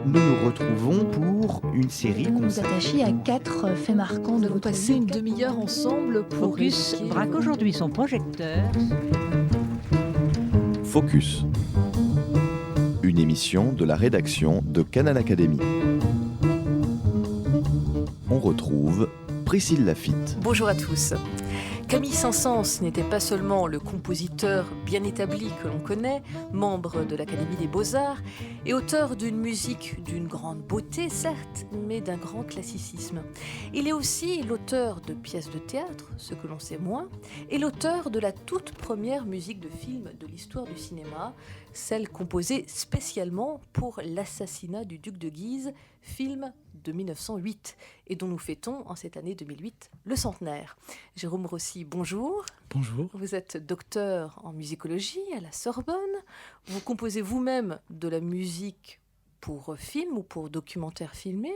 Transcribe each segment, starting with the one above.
nous nous retrouvons pour une série Vous nous consacrée. attachez à 4 faits marquants de Nous avons votre passé vie. une demi-heure ensemble pour Focus évoquer- braque aujourd'hui son projecteur. Focus. Une émission de la rédaction de Canal Académie. On retrouve Priscille Laffitte. Bonjour à tous. Camille Saint-Saëns n'était pas seulement le compositeur bien établi que l'on connaît, membre de l'Académie des Beaux-Arts, et auteur d'une musique d'une grande beauté, certes, mais d'un grand classicisme. Il est aussi l'auteur de pièces de théâtre, ce que l'on sait moins, et l'auteur de la toute première musique de film de l'histoire du cinéma, celle composée spécialement pour l'assassinat du duc de Guise, film de 1908, et dont nous fêtons en cette année 2008 le centenaire. Jérôme Rossi, bonjour. Bonjour. Vous êtes docteur en musicologie à la Sorbonne. Vous composez vous-même de la musique pour film ou pour documentaire filmé.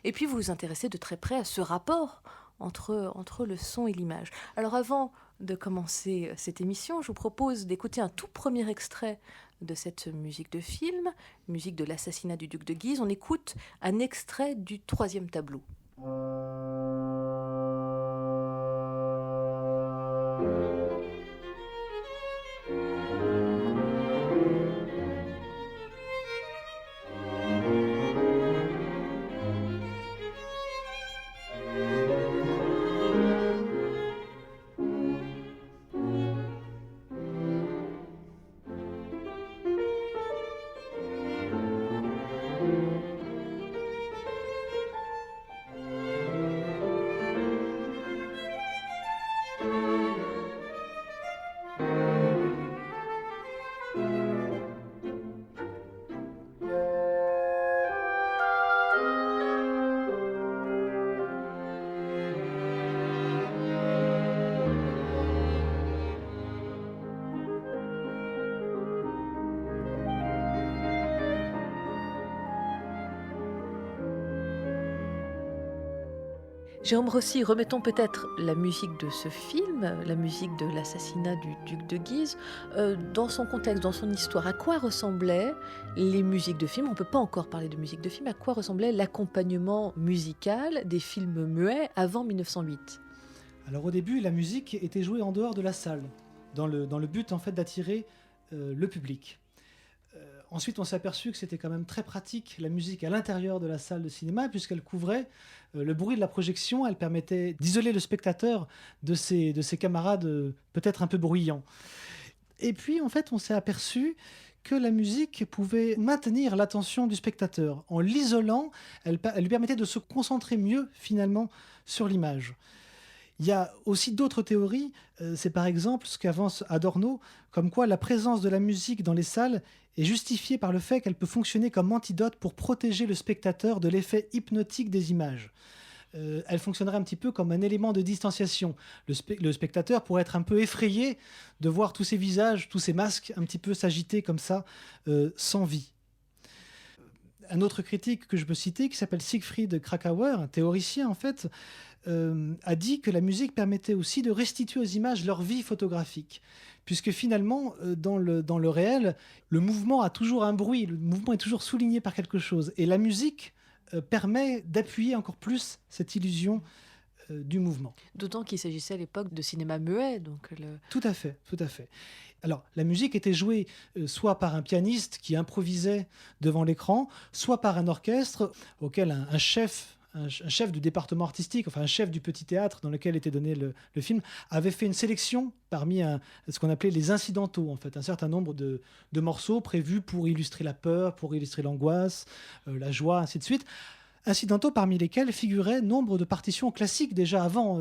Et puis vous vous intéressez de très près à ce rapport entre le son et l'image. Alors avant de commencer cette émission, je vous propose d'écouter un tout premier extrait de cette musique de film, musique de l'assassinat du duc de Guise. On écoute un extrait du 3e tableau. Jérôme Rossi, remettons peut-être la musique de ce film, la musique de l'assassinat du duc de Guise, dans son contexte, dans son histoire. À quoi ressemblaient les musiques de film ? On ne peut pas encore parler de musique de film. À quoi ressemblait l'accompagnement musical des films muets avant 1908 ? Alors au début, la musique était jouée en dehors de la salle, dans le but en fait d'attirer le public. Ensuite, on s'est aperçu que c'était quand même très pratique, la musique à l'intérieur de la salle de cinéma, puisqu'elle couvrait le bruit de la projection, elle permettait d'isoler le spectateur de ses camarades peut-être un peu bruyants. Et puis, en fait, on s'est aperçu que la musique pouvait maintenir l'attention du spectateur. En l'isolant, elle lui permettait de se concentrer mieux, finalement, sur l'image. Il y a aussi d'autres théories, c'est par exemple ce qu'avance Adorno, comme quoi la présence de la musique dans les salles est justifiée par le fait qu'elle peut fonctionner comme antidote pour protéger le spectateur de l'effet hypnotique des images. Elle fonctionnerait un petit peu comme un élément de distanciation. Le spectateur pourrait être un peu effrayé de voir tous ces visages, tous ces masques un petit peu s'agiter comme ça, sans vie. Un autre critique que je peux citer, qui s'appelle Siegfried Kracauer, un théoricien en fait, a dit que la musique permettait aussi de restituer aux images leur vie photographique. Puisque finalement, dans le réel, le mouvement a toujours un bruit, le mouvement est toujours souligné par quelque chose. Et la musique permet d'appuyer encore plus cette illusion du mouvement. D'autant qu'il s'agissait à l'époque de cinéma muet. Tout à fait, tout à fait. Alors, la musique était jouée soit par un pianiste qui improvisait devant l'écran, soit par un orchestre auquel un chef du département artistique, enfin un chef du petit théâtre dans lequel était donné le film, avait fait une sélection parmi ce qu'on appelait les incidentaux, en fait, un certain nombre de morceaux prévus pour illustrer la peur, pour illustrer l'angoisse, la joie, ainsi de suite. Incidentaux parmi lesquels figuraient nombre de partitions classiques déjà avant.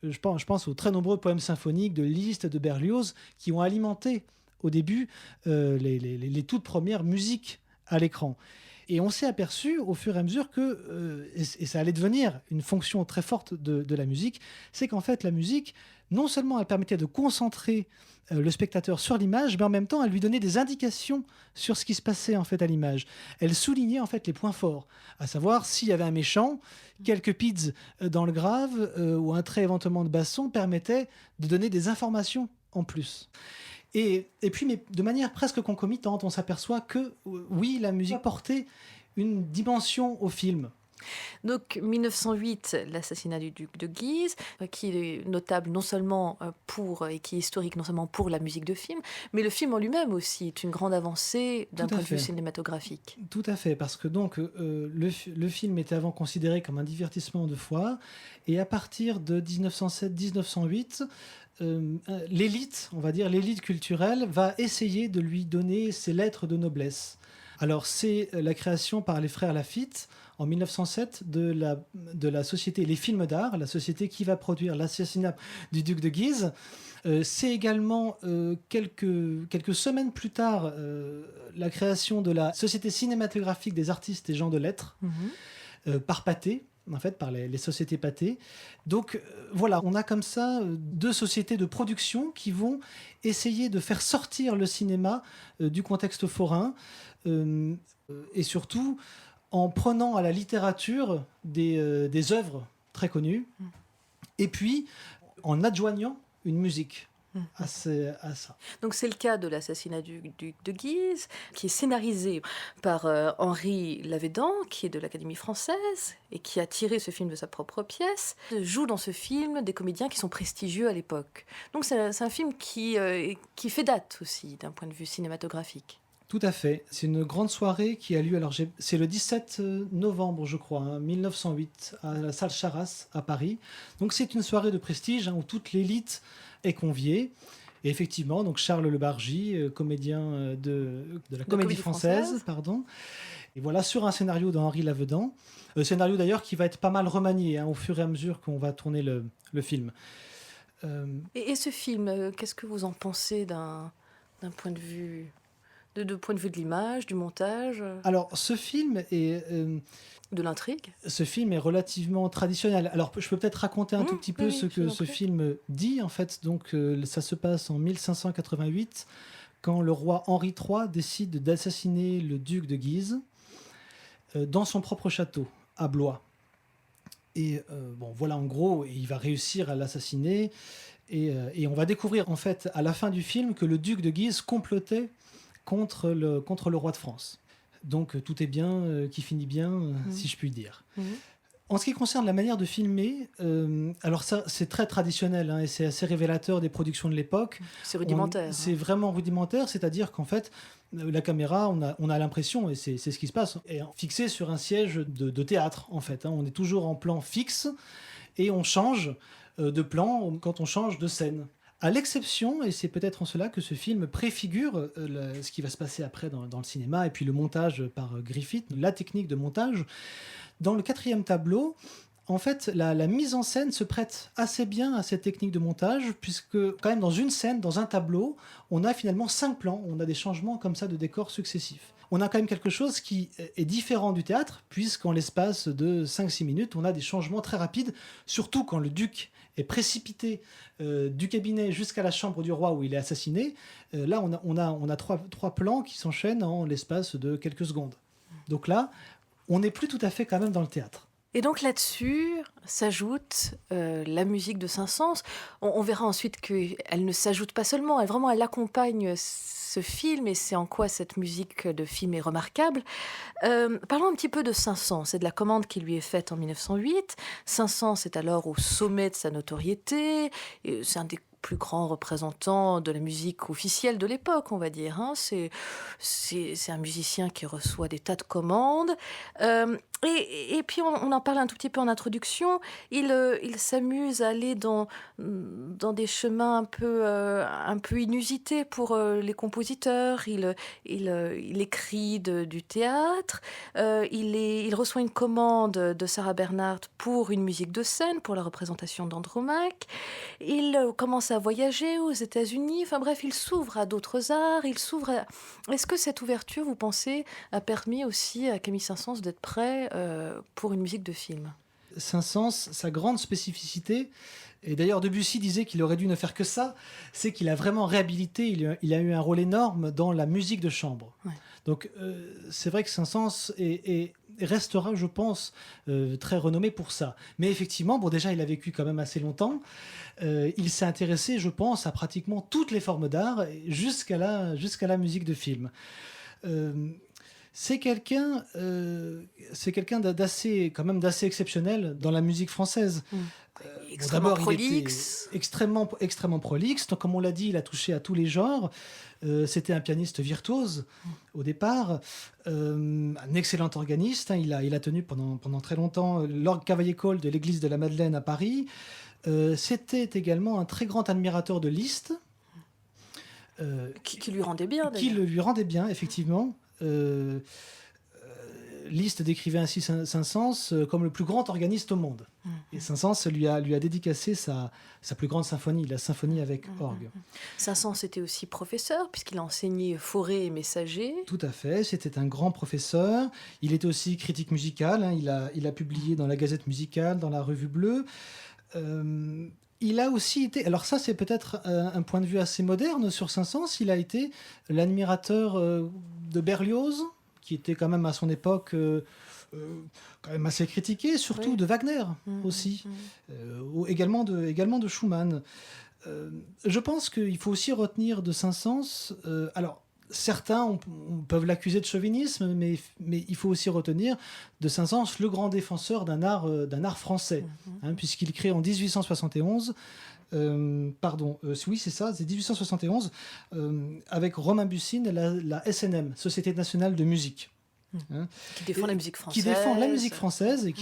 Je pense aux très nombreux poèmes symphoniques de Liszt, de Berlioz, qui ont alimenté au début les toutes premières musiques à l'écran. Et on s'est aperçu au fur et à mesure que, et ça allait devenir une fonction très forte de la musique, c'est qu'en fait la musique, non seulement elle permettait de concentrer le spectateur sur l'image, mais en même temps elle lui donnait des indications sur ce qui se passait en fait à l'image. Elle soulignait en fait les points forts, à savoir s'il y avait un méchant, quelques pids dans le grave ou un trait éventuellement de basson permettaient de donner des informations en plus. Et puis, mais de manière presque concomitante, on s'aperçoit que, oui, la musique portait une dimension au film. Donc 1908, l'assassinat du duc de Guise, qui est notable non seulement et qui est historique non seulement pour la musique de film, mais le film en lui-même aussi est une grande avancée d'un point de vue cinématographique. Tout à fait, parce que donc le film était avant considéré comme un divertissement de foire, et à partir de 1907-1908, l'élite, on va dire l'élite culturelle, va essayer de lui donner ses lettres de noblesse. Alors c'est la création par les frères Laffitte en 1907 de la société Les Films d'Art, la société qui va produire l'assassinat du duc de Guise. C'est également quelques semaines plus tard la création de la Société cinématographique des artistes et gens de lettres par Pathé, en fait, par les sociétés Pathé. Donc voilà, on a comme ça 2 sociétés de production qui vont essayer de faire sortir le cinéma du contexte forain et surtout en prenant à la littérature des œuvres très connues et puis en adjoignant une musique à ça. Donc c'est le cas de l'assassinat du duc de Guise, qui est scénarisé par Henri Lavédan, qui est de l'Académie française et qui a tiré ce film de sa propre pièce. Joue dans ce film des comédiens qui sont prestigieux à l'époque. Donc c'est un film qui fait date aussi d'un point de vue cinématographique. Tout à fait. C'est une grande soirée qui a lieu, c'est le 17 novembre, je crois, 1908, à la salle Charras, à Paris. Donc c'est une soirée de prestige où toute l'élite est conviée. Et effectivement, donc Charles Le Bargy, comédien de la Comédie française. Pardon. Et voilà, sur un scénario d'Henri Lavedan. Scénario d'ailleurs qui va être pas mal remanié au fur et à mesure qu'on va tourner le film. Et ce film, qu'est-ce que vous en pensez d'un point de vue... De point de vue de l'image, du montage. Alors, ce film est... de l'intrigue. Ce film est relativement traditionnel. Alors, je peux peut-être raconter un tout petit peu ce que ce film dit, en fait. Donc, ça se passe en 1588, quand le roi Henri III décide d'assassiner le duc de Guise dans son propre château, à Blois. Et bon, voilà, en gros, il va réussir à l'assassiner. Et on va découvrir, en fait, à la fin du film, que le duc de Guise complotait contre le roi de France. Donc tout est bien qui finit bien, si je puis dire. En ce qui concerne la manière de filmer, alors ça c'est très traditionnel et c'est assez révélateur des productions de l'époque. C'est rudimentaire. C'est vraiment rudimentaire, c'est-à-dire qu'en fait la caméra, on a l'impression, et c'est ce qui se passe, est fixée sur un siège de théâtre en fait. On est toujours en plan fixe et on change de plan quand on change de scène. À l'exception, et c'est peut-être en cela que ce film préfigure ce qui va se passer après dans le cinéma, et puis le montage par Griffith, la technique de montage. Dans le 4e tableau, en fait, la mise en scène se prête assez bien à cette technique de montage, puisque quand même dans une scène, dans un tableau, on a finalement 5 plans, on a des changements comme ça de décors successifs. On a quand même quelque chose qui est différent du théâtre, puisqu'en l'espace de 5-6 minutes, on a des changements très rapides, surtout quand le duc est précipité du cabinet jusqu'à la chambre du roi où il est assassiné. Là, on a trois plans qui s'enchaînent en l'espace de quelques secondes. Donc là, on n'est plus tout à fait quand même dans le théâtre. Et donc là-dessus s'ajoute la musique de Saint-Saëns. On verra ensuite qu'elle ne s'ajoute pas seulement, elle accompagne ce film, et c'est en quoi cette musique de film est remarquable. Parlons un petit peu de Saint-Saëns et de la commande qui lui est faite en 1908. Saint-Saëns est alors au sommet de sa notoriété, et c'est un des plus grands représentants de la musique officielle de l'époque, on va dire. C'est un musicien qui reçoit des tas de commandes. Et puis on en parle un tout petit peu en introduction. Il s'amuse à aller dans des chemins un peu inusités pour les compositeurs. Il écrit du théâtre. Il reçoit une commande de Sarah Bernhardt pour une musique de scène, pour la représentation d'Andromaque. Il commence à voyager aux États-Unis. Enfin bref, il s'ouvre à d'autres arts. Est-ce que cette ouverture, vous pensez, a permis aussi à Camille Saint-Saëns d'être prêt pour une musique de film? Saint-Saëns, sa grande spécificité, et d'ailleurs Debussy disait qu'il aurait dû ne faire que ça, c'est qu'il a vraiment réhabilité, il a eu un rôle énorme dans la musique de chambre. Ouais. Donc c'est vrai que Saint-Saëns restera, je pense, très renommé pour ça. Mais effectivement, déjà il a vécu quand même assez longtemps, il s'est intéressé, je pense, à pratiquement toutes les formes d'art jusqu'à la musique de film. C'est quelqu'un quand même d'assez exceptionnel dans la musique française. Extrêmement D'abord, prolixe. il était extrêmement prolixe. Donc, comme on l'a dit, il a touché à tous les genres. C'était un pianiste virtuose au départ, un excellent organiste. Il a tenu pendant très longtemps l'orgue Cavaillé-Coll de l'église de la Madeleine à Paris. C'était également un très grand admirateur de Liszt. Qui lui rendait bien, Qui d'ailleurs. lui rendait bien, effectivement. Liszt décrivait ainsi Saint-Saëns comme le plus grand organiste au monde. Et Saint-Saëns lui a dédicacé sa plus grande symphonie, la symphonie avec orgue. Saint-Saëns était aussi professeur, puisqu'il a enseigné Fauré et Messager. Tout à fait, c'était un grand professeur. Il était aussi critique musical, hein. Il a publié dans la Gazette musicale, dans la Revue Bleue. Il a aussi été, alors ça c'est peut-être un point de vue assez moderne sur Saint-Saëns, il a été l'admirateur de Berlioz, qui était quand même à son époque quand même assez critiqué, surtout de Wagner aussi, également de Schumann. Je pense qu'il faut aussi retenir de Saint-Saëns, alors certains on peuvent l'accuser de chauvinisme, mais il faut aussi retenir de Saint-Saëns le grand défenseur d'un art français, puisqu'il crée en 1871 oui, c'est ça, c'est 1871, avec Romain Bussine, la SNM, Société nationale de musique. Qui défend la musique française. Qui défend la musique française et,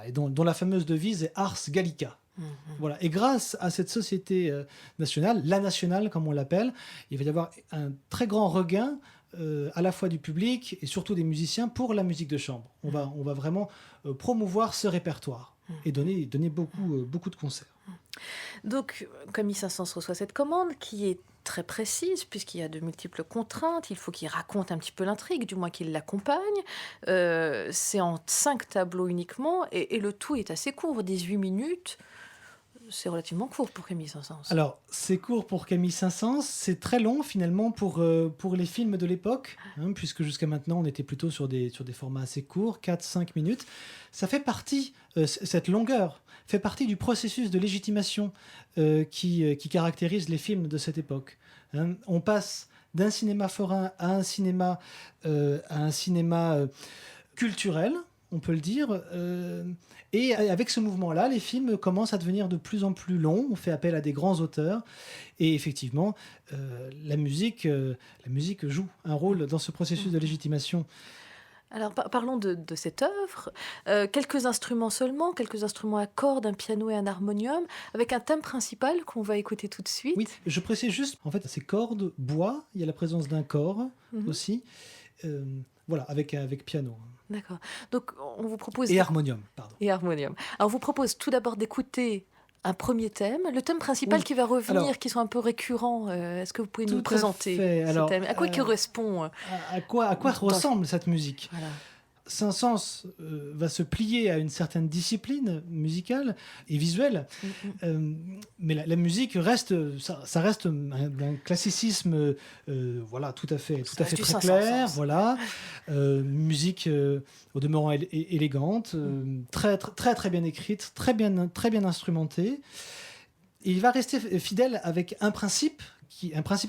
et dont la fameuse devise est Ars Gallica. Voilà. Et grâce à cette société nationale, la nationale comme on l'appelle, il va y avoir un très grand regain à la fois du public et surtout des musiciens pour la musique de chambre. On va vraiment promouvoir ce répertoire et donner beaucoup de concerts. Donc, Camille Saint-Saëns reçoit cette commande qui est très précise, puisqu'il y a de multiples contraintes. Il faut qu'il raconte un petit peu l'intrigue, du moins qu'il l'accompagne. C'est en 5 tableaux uniquement, et le tout est assez court, 18 minutes. C'est relativement court pour Camille Saint-Saëns. Alors, c'est court pour Camille Saint-Saëns, c'est très long finalement pour les films de l'époque, puisque jusqu'à maintenant on était plutôt sur des formats assez courts, 4-5 minutes. Ça fait partie, cette longueur fait partie du processus de légitimation qui caractérise les films de cette époque. On passe d'un cinéma forain à un cinéma culturel, on peut le dire. Et avec ce mouvement-là, les films commencent à devenir de plus en plus longs. On fait appel à des grands auteurs. Et effectivement, la musique joue un rôle dans ce processus de légitimation. Alors parlons de cette œuvre. Quelques instruments seulement, quelques instruments à cordes, un piano et un harmonium, avec un thème principal qu'on va écouter tout de suite. Oui, je précise juste, en fait, ces cordes, bois, il y a la présence d'un corps aussi. Voilà, avec piano. D'accord. Donc, on vous propose... Et harmonium, pardon. Et harmonium. Alors, on vous propose tout d'abord d'écouter un premier thème, le thème principal qui va revenir, qui sont un peu récurrents. Est-ce que vous pouvez nous présenter ce thème ? À quoi il correspond À quoi ressemble cette musique ? Voilà. Saint-Saëns va se plier à une certaine discipline musicale et visuelle, mais la musique reste, ça reste un classicisme, voilà, tout à fait très clair, voilà, musique au demeurant élégante, très bien écrite, très bien instrumentée. Et il va rester fidèle avec un principe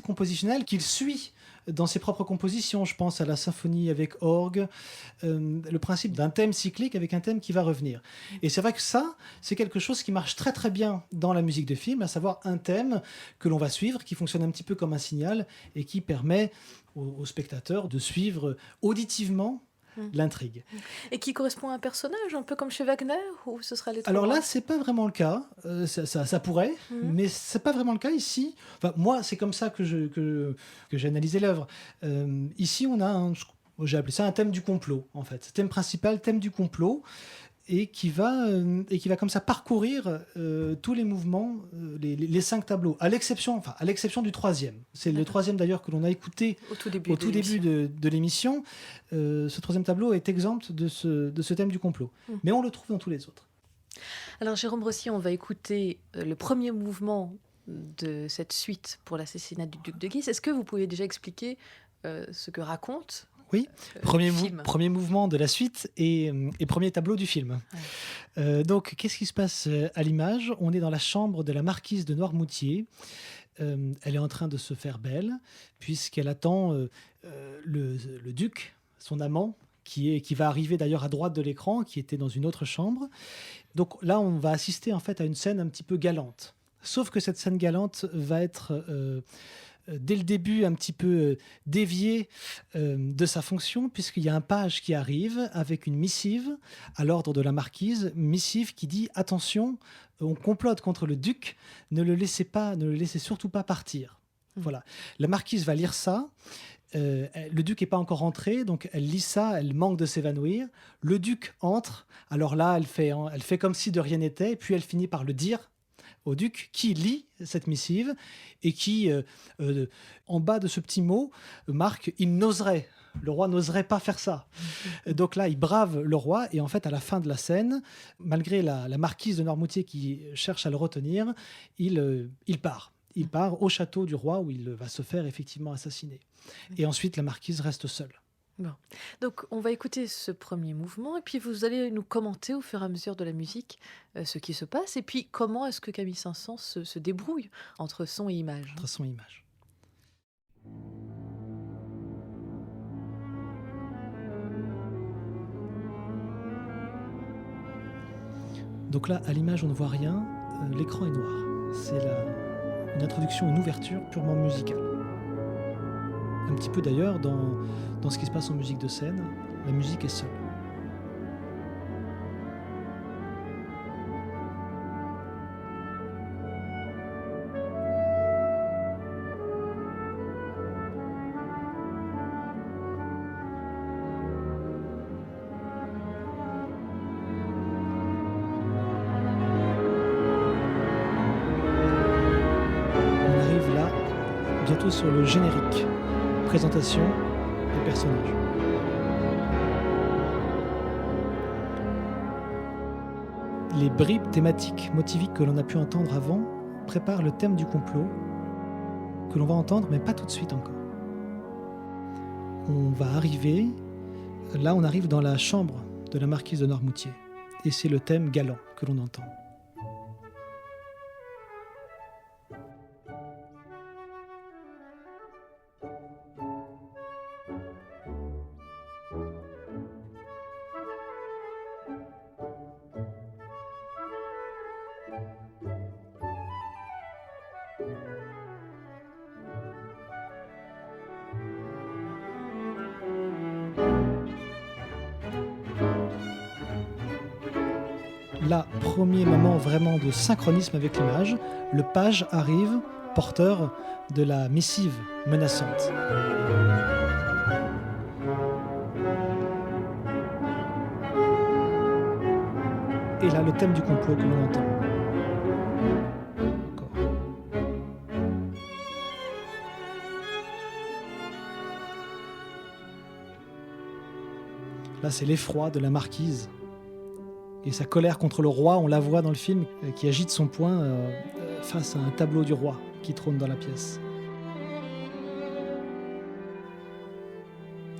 compositionnel qu'il suit dans ses propres compositions. Je pense à la symphonie avec orgue, le principe d'un thème cyclique avec un thème qui va revenir. Et c'est vrai que ça, c'est quelque chose qui marche très très bien dans la musique de film, à savoir un thème que l'on va suivre, qui fonctionne un petit peu comme un signal et qui permet aux spectateurs de suivre auditivement l'intrigue. Et qui correspond à un personnage, un peu comme chez Wagner, ou ce sera les trois? Alors là, c'est pas vraiment le cas. Ça pourrait, mais c'est pas vraiment le cas ici. Enfin, moi, c'est comme ça que j'ai analysé l'œuvre. Ici, on a j'ai appelé ça un thème du complot, en fait. Thème principal, thème du complot, et qui va comme ça parcourir tous les mouvements, les 5 tableaux, à l'exception du 3e. C'est le 3e d'ailleurs que l'on a écouté au tout début de l'émission. Ce 3e tableau est exempt de ce thème du complot, mais on le trouve dans tous les autres. Alors Jérôme Rossy, on va écouter le premier mouvement de cette suite pour l'assassinat du duc de Guise. Est-ce que vous pouvez déjà expliquer ce que raconte Oui, premier mouvement de la suite et premier tableau du film. Ouais. Donc, qu'est-ce qui se passe à l'image ? On est dans la chambre de la marquise de Noirmoutier. Elle est en train de se faire belle, puisqu'elle attend le duc, son amant, qui va arriver d'ailleurs à droite de l'écran, qui était dans une autre chambre. Donc là, on va assister en fait à une scène un petit peu galante. Sauf que cette scène galante va être dès le début un petit peu déviée de sa fonction, puisqu'il y a un page qui arrive avec une missive à l'ordre de la marquise, missive qui dit « Attention, on complote contre le duc, ne le laissez surtout pas partir ». Voilà. La marquise va lire ça. Le duc n'est pas encore entré, donc elle lit ça, elle manque de s'évanouir. Le duc entre, alors là, elle fait comme si de rien n'était, puis elle finit par le dire au duc, qui lit cette missive et qui, en bas de ce petit mot, marque « il n'oserait ». Le roi n'oserait pas faire ça. Donc là, il brave le roi et en fait, à la fin de la scène, malgré la marquise de Noirmoutier qui cherche à le retenir, il part. Il part au château du roi où il va se faire effectivement assassiner. Et ensuite, la marquise reste seule. Bon. Donc, on va écouter ce premier mouvement et puis vous allez nous commenter au fur et à mesure de la musique ce qui se passe et puis comment est-ce que Camille Saint-Saëns se débrouille entre son et image. Entre son et image. Donc là, à l'image, on ne voit rien. L'écran est noir. C'est une introduction, une ouverture purement musicale. Un petit peu d'ailleurs dans ce qui se passe en musique de scène, la musique est seule. Bientôt sur le générique, présentation des personnages. Les bribes thématiques, motiviques que l'on a pu entendre avant préparent le thème du complot que l'on va entendre, mais pas tout de suite encore. On va arriver, là on arrive dans la chambre de la marquise de Noirmoutier et c'est le thème galant que l'on entend. Là, premier moment vraiment de synchronisme avec l'image, le page arrive, porteur de la missive menaçante. Et là, le thème du complot que l'on entend. Encore. Là, c'est l'effroi de la marquise. Et sa colère contre le roi, on la voit dans le film, qui agite son poing face à un tableau du roi qui trône dans la pièce.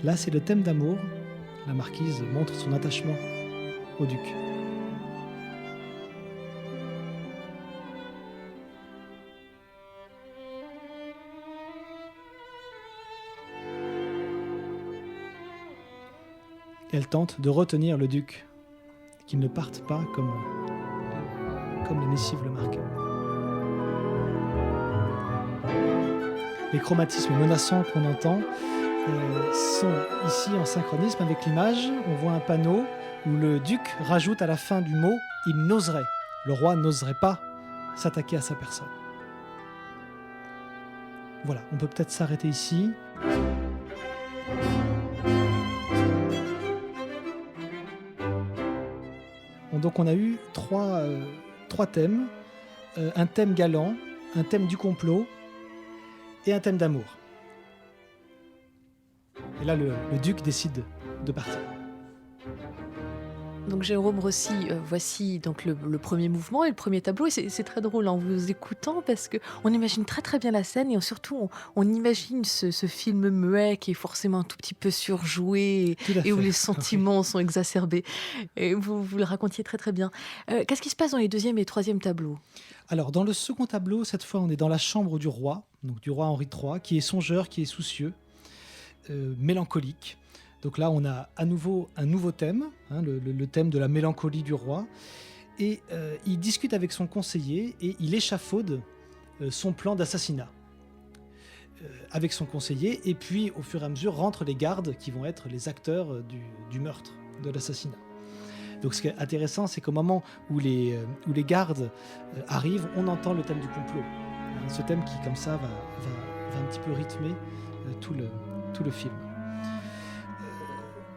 Là, c'est le thème d'amour. La marquise montre son attachement au duc. Elle tente de retenir le duc, qu'il ne parte pas comme la missive le marque. Les chromatismes menaçants qu'on entend sont ici en synchronisme avec l'image. On voit un panneau où le duc rajoute à la fin du mot « il n'oserait ». Le roi n'oserait pas s'attaquer à sa personne. Voilà, on peut peut-être s'arrêter ici. Donc on a eu trois thèmes, un thème galant, un thème du complot et un thème d'amour. Et là, le duc décide de partir. Donc Jérôme Rossi, voici donc le premier mouvement et le premier tableau. Et c'est très drôle en vous écoutant parce qu'on imagine très très bien la scène et surtout on imagine ce film muet qui est forcément un tout petit peu surjoué et où les sentiments sont exacerbés. Et vous le racontiez très très bien. Qu'est-ce qui se passe dans les deuxième et troisième tableaux ? Alors dans le second tableau, cette fois on est dans la chambre du roi, donc du roi Henri III, qui est songeur, qui est soucieux, mélancolique. Donc là, on a à nouveau un nouveau thème, hein, le thème de la mélancolie du roi. Et il discute avec son conseiller et il échafaude son plan d'assassinat avec son conseiller. Et puis, au fur et à mesure, rentrent les gardes qui vont être les acteurs du meurtre, de l'assassinat. Donc ce qui est intéressant, c'est qu'au moment où les gardes arrivent, on entend le thème du complot. Hein, ce thème qui, comme ça, va un petit peu rythmer tout le film.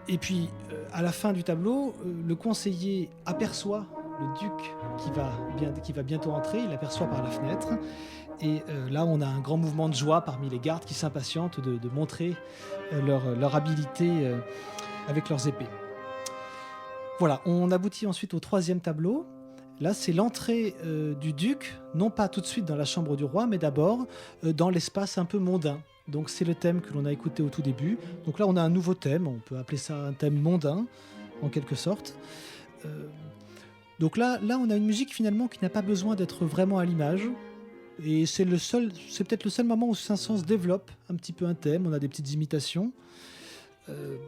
Et puis, à la fin du tableau, le conseiller aperçoit le duc qui va bientôt entrer, il l'aperçoit par la fenêtre. Et là, on a un grand mouvement de joie parmi les gardes qui s'impatientent de montrer leur habileté avec leurs épées. Voilà, on aboutit ensuite au troisième tableau. Là, c'est l'entrée du duc, non pas tout de suite dans la chambre du roi, mais d'abord dans l'espace un peu mondain. Donc c'est le thème que l'on a écouté au tout début. Donc là, on a un nouveau thème, on peut appeler ça un thème mondain, en quelque sorte. Donc là, on a une musique finalement qui n'a pas besoin d'être vraiment à l'image. Et c'est peut-être le seul moment où Saint-Saëns développe un petit peu un thème, on a des petites imitations.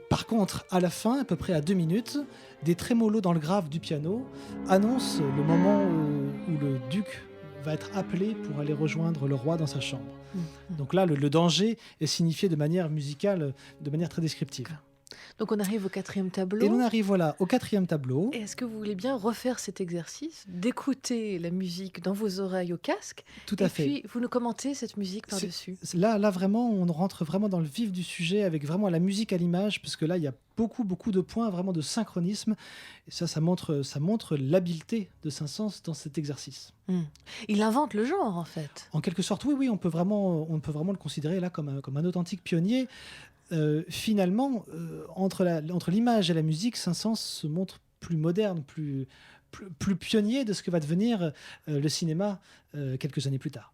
Par contre, à la fin, à peu près à 2 minutes, des trémolos dans le grave du piano annoncent le moment où le duc va être appelé pour aller rejoindre le roi dans sa chambre. Donc là, le danger est signifié de manière musicale, de manière très descriptive. Donc on arrive au 4e tableau. Et on arrive voilà, au 4e tableau. Et est-ce que vous voulez bien refaire cet exercice, d'écouter la musique dans vos oreilles au casque, Tout à fait. Et puis vous nous commentez cette musique par-dessus. Là, vraiment, on rentre vraiment dans le vif du sujet avec vraiment la musique à l'image, parce que là, il y a beaucoup de points, vraiment de synchronisme. Et ça montre l'habileté de Saint-Saëns dans cet exercice. Il invente le genre, en fait. En quelque sorte, oui, on peut vraiment le considérer là comme un authentique pionnier. Finalement, entre l'image et la musique, Saint-Saëns se montre plus moderne, plus pionnier de ce que va devenir le cinéma quelques années plus tard.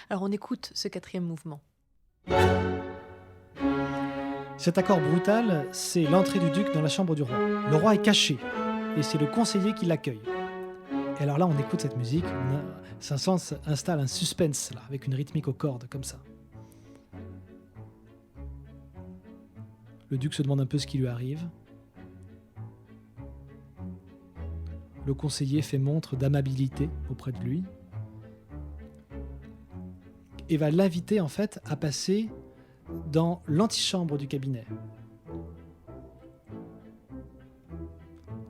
Alors on écoute ce 4e mouvement. Cet accord brutal, c'est l'entrée du duc dans la chambre du roi. Le roi est caché et c'est le conseiller qui l'accueille. Et alors là, on écoute cette musique, Saint-Saëns installe un suspense là, avec une rythmique aux cordes comme ça. Le duc se demande un peu ce qui lui arrive. Le conseiller fait montre d'amabilité auprès de lui et va l'inviter en fait à passer dans l'antichambre du cabinet.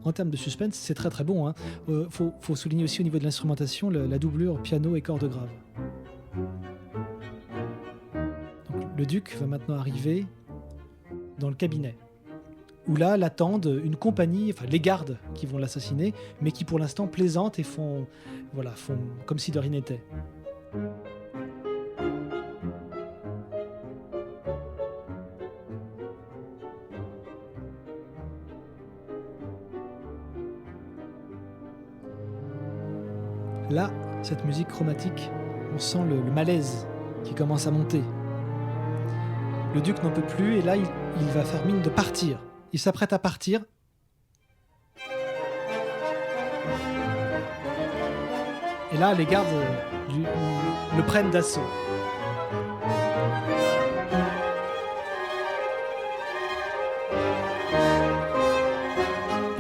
En termes de suspense, c'est très très bon. Faut souligner aussi au niveau de l'instrumentation la doublure piano et cordes graves. Donc, le duc va maintenant arriver dans le cabinet, où là l'attendent une compagnie, enfin les gardes qui vont l'assassiner, mais qui pour l'instant plaisantent et font comme si de rien n'était. Là, cette musique chromatique, on sent le malaise qui commence à monter. Le duc n'en peut plus et là, il va faire mine de partir. Il s'apprête à partir. Et là, les gardes le prennent d'assaut.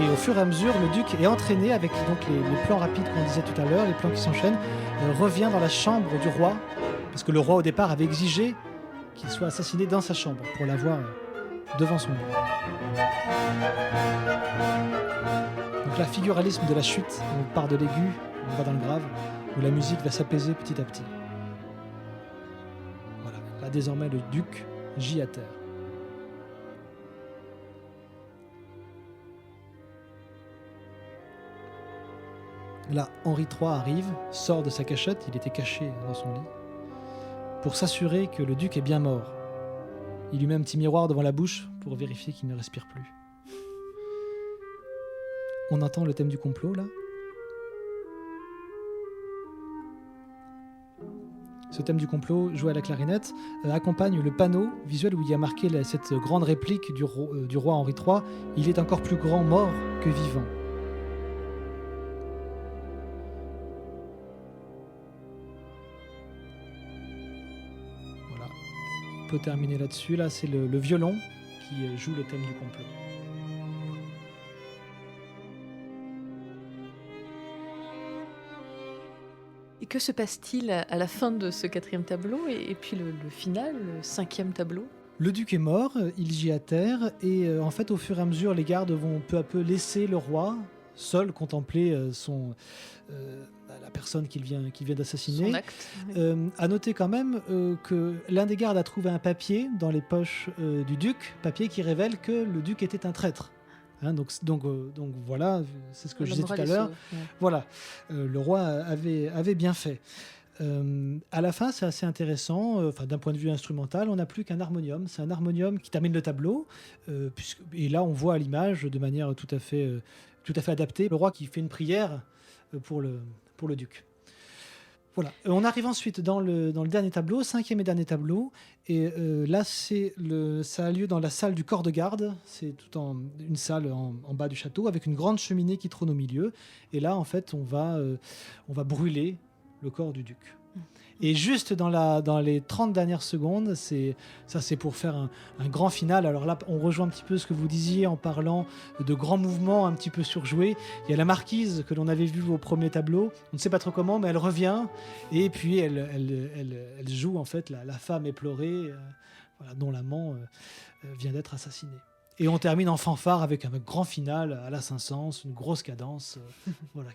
Et au fur et à mesure, le duc est entraîné avec donc les plans rapides qu'on disait tout à l'heure, les plans qui s'enchaînent, revient dans la chambre du roi, parce que le roi au départ avait exigé qu'il soit assassiné dans sa chambre pour l'avoir devant son lit. Donc là, figuralisme de la chute, on part de l'aigu, on va dans le grave, où la musique va s'apaiser petit à petit. Voilà, là désormais le duc gît à terre. Là, Henri III arrive, sort de sa cachette, il était caché dans son lit, pour s'assurer que le duc est bien mort. Il lui met un petit miroir devant la bouche pour vérifier qu'il ne respire plus. On entend le thème du complot, là. Ce thème du complot, joué à la clarinette, accompagne le panneau visuel où il y a marqué cette grande réplique du roi Henri III. Il est encore plus grand mort que vivant. Voilà. On peut terminer là-dessus. Là, c'est le violon qui joue le thème du complot. Et que se passe-t-il à la fin de ce 4e tableau et puis le final, le 5e tableau? Le duc est mort, il gît à terre, et en fait, au fur et à mesure, les gardes vont peu à peu laisser le roi seul contempler la personne qu'il vient d'assassiner. Son acte. À noter quand même que l'un des gardes a trouvé un papier dans les poches du duc, papier qui révèle que le duc était un traître. Hein, donc voilà, c'est ce que je disais tout à l'heure. Voilà, le roi avait bien fait. À la fin, c'est assez intéressant. D'un point de vue instrumental, on n'a plus qu'un harmonium. C'est un harmonium qui termine le tableau. Et là, on voit à l'image, de manière tout à fait adaptée, le roi qui fait une prière pour le duc. Voilà. On arrive ensuite dans le dernier tableau, 5e et dernier tableau. Et là, ça a lieu dans la salle du corps de garde. C'est une salle en bas du château avec une grande cheminée qui trône au milieu. Et là, en fait, on va brûler le corps du duc. Et juste dans les 30 dernières secondes, c'est pour faire un grand final. Alors là, on rejoint un petit peu ce que vous disiez en parlant de grands mouvements un petit peu surjoués. Il y a la marquise que l'on avait vue au premier tableau. On ne sait pas trop comment, mais elle revient. Et puis, elle joue en fait la femme éplorée, dont l'amant vient d'être assassiné. Et on termine en fanfare avec un grand final à la Saint-Saëns, une grosse cadence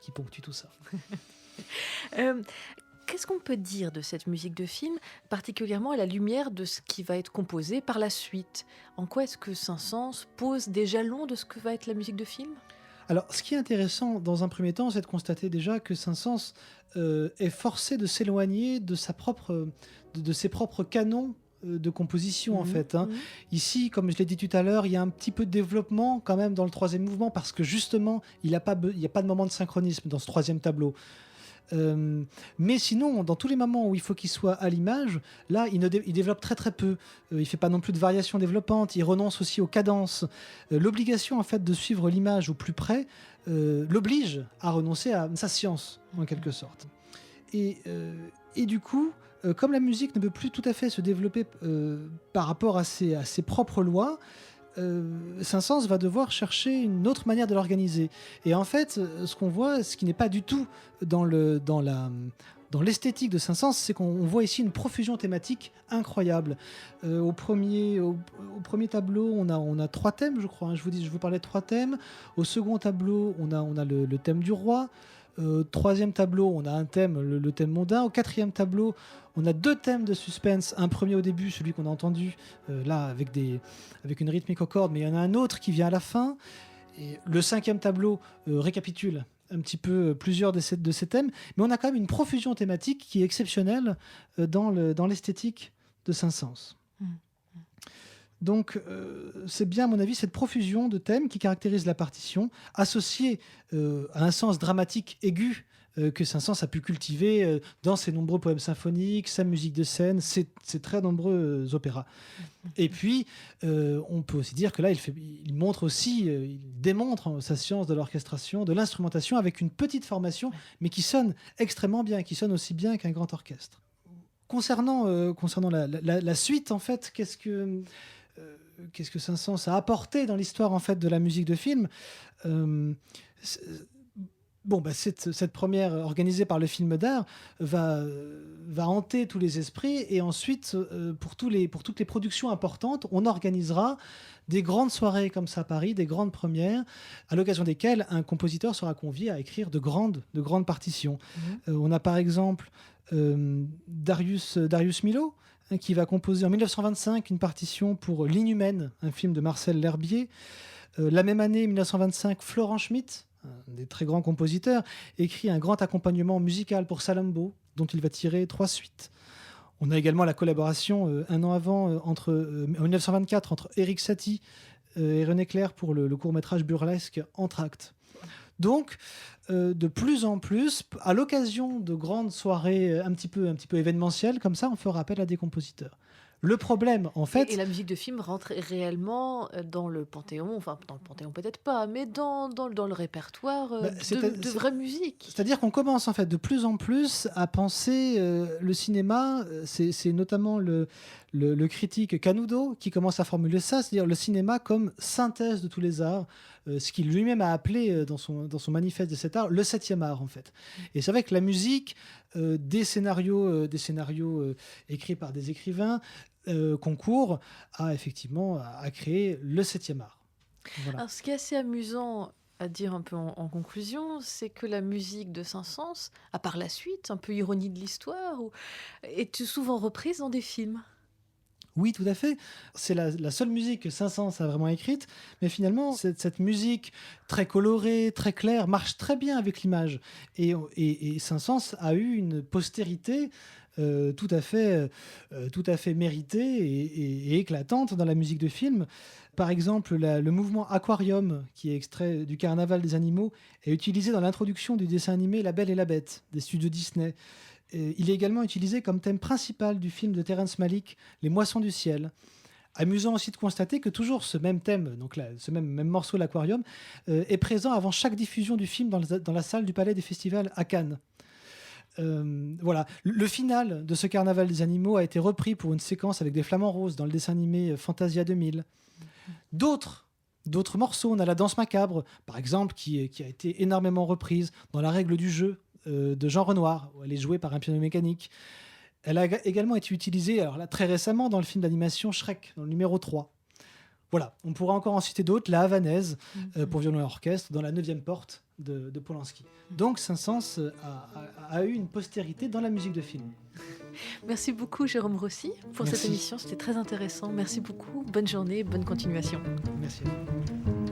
qui ponctue tout ça. Qu'est-ce qu'on peut dire de cette musique de film, particulièrement à la lumière de ce qui va être composé par la suite? En quoi est-ce que Saint-Saëns pose des jalons de ce que va être la musique de film? Alors, ce qui est intéressant dans un premier temps, c'est de constater déjà que Saint-Saëns est forcé de s'éloigner de ses propres canons de composition, en fait. Ici, comme je l'ai dit tout à l'heure, il y a un petit peu de développement quand même dans le 3e mouvement, parce que justement, il n'y a pas de moment de synchronisme dans ce 3e tableau. Mais sinon, dans tous les moments où il faut qu'il soit à l'image, là, il développe très très peu. Il fait pas non plus de variations développantes. Il renonce aussi aux cadences. L'obligation en fait de suivre l'image au plus près l'oblige à renoncer à sa science en quelque sorte. Et du coup, comme la musique ne peut plus tout à fait se développer par rapport à ses propres lois, Saint-Saëns va devoir chercher une autre manière de l'organiser. Et en fait, ce qu'on voit, ce qui n'est pas du tout dans l'esthétique de Saint-Saëns, c'est qu'on voit ici une profusion thématique incroyable. Au premier tableau, on a 3 thèmes, je crois. Je vous parlais de 3 thèmes. Au second tableau, on a le thème du roi. 3e tableau, on a un thème, le thème mondain. Au 4e tableau, on a 2 thèmes de suspense. Un premier au début, celui qu'on a entendu là avec une rythmique aux cordes, mais il y en a un autre qui vient à la fin. Et le 5e tableau récapitule un petit peu plusieurs de ces thèmes, mais on a quand même une profusion thématique qui est exceptionnelle dans l'esthétique de Saint-Saëns. Donc, c'est bien, à mon avis, cette profusion de thèmes qui caractérise la partition, associée à un sens dramatique aigu que Saint-Saëns a pu cultiver dans ses nombreux poèmes symphoniques, sa musique de scène, ses très nombreux opéras. Et puis, on peut aussi dire que là, il démontre sa science de l'orchestration, de l'instrumentation, avec une petite formation, mais qui sonne extrêmement bien, qui sonne aussi bien qu'un grand orchestre. Concernant la suite, en fait, qu'est-ce que Saint-Saëns a apporté dans l'histoire en fait de la musique de film? Cette première organisée par le film d'art va hanter tous les esprits, et ensuite pour toutes les productions importantes, on organisera des grandes soirées comme ça à Paris, des grandes premières, à l'occasion desquelles un compositeur sera convié à écrire de grandes partitions. On a par exemple Darius Milhaud, qui va composer en 1925 une partition pour L'Inhumaine, un film de Marcel L'Herbier. La même année, 1925, Florent Schmitt, un des très grands compositeurs, écrit un grand accompagnement musical pour Salammbô, dont il va tirer 3 suites. On a également la collaboration un an avant, en 1924, entre Éric Satie et René Clair pour le court-métrage burlesque Entr'actes. Donc, de plus en plus, à l'occasion de grandes soirées un petit peu événementielles, comme ça, on fera appel à des compositeurs. Le problème, en fait... Et la musique de film rentre réellement dans le panthéon, enfin, dans le panthéon peut-être pas, mais dans le répertoire de vraie musique. C'est-à-dire qu'on commence, en fait, de plus en plus à penser le cinéma, c'est notamment le le critique Canudo qui commence à formuler ça, c'est-à-dire le cinéma comme synthèse de tous les arts, ce qu'il lui-même a appelé dans son manifeste de cet art le 7e art en fait. Et c'est vrai que la musique, des scénarios écrits par des écrivains, concourent à créer le 7e art. Voilà. Alors, ce qui est assez amusant à dire un peu en conclusion, c'est que la musique de Saint-Saëns, à part la suite, un peu ironie de l'histoire, est souvent reprise dans des films. Oui, tout à fait. C'est la seule musique que Saint-Saëns a vraiment écrite, mais finalement, cette musique très colorée, très claire, marche très bien avec l'image. Et Saint-Saëns a eu une postérité tout à fait méritée et éclatante dans la musique de film. Par exemple, le mouvement Aquarium, qui est extrait du Carnaval des animaux, est utilisé dans l'introduction du dessin animé La Belle et la Bête des studios Disney. Il est également utilisé comme thème principal du film de Terrence Malick, Les Moissons du ciel. Amusant aussi de constater que toujours ce même thème, donc ce même morceau, l'Aquarium, est présent avant chaque diffusion du film dans la salle du Palais des Festivals à Cannes. Voilà. Le final de ce Carnaval des animaux a été repris pour une séquence avec des flamants roses dans le dessin animé Fantasia 2000. D'autres morceaux, on a la danse macabre, par exemple, qui a été énormément reprise dans La règle du jeu de Jean Renoir, où elle est jouée par un piano mécanique. Elle a également été utilisée, alors là, très récemment, dans le film d'animation Shrek, dans le numéro 3. Voilà, on pourra encore en citer d'autres, La Havanaise, pour violon et orchestre, dans La 9e porte de Polanski. Donc Saint-Saëns a eu une postérité dans la musique de film. Merci beaucoup Jérôme Rossi pour cette émission, c'était très intéressant. Merci beaucoup, bonne journée, bonne continuation. Merci à vous.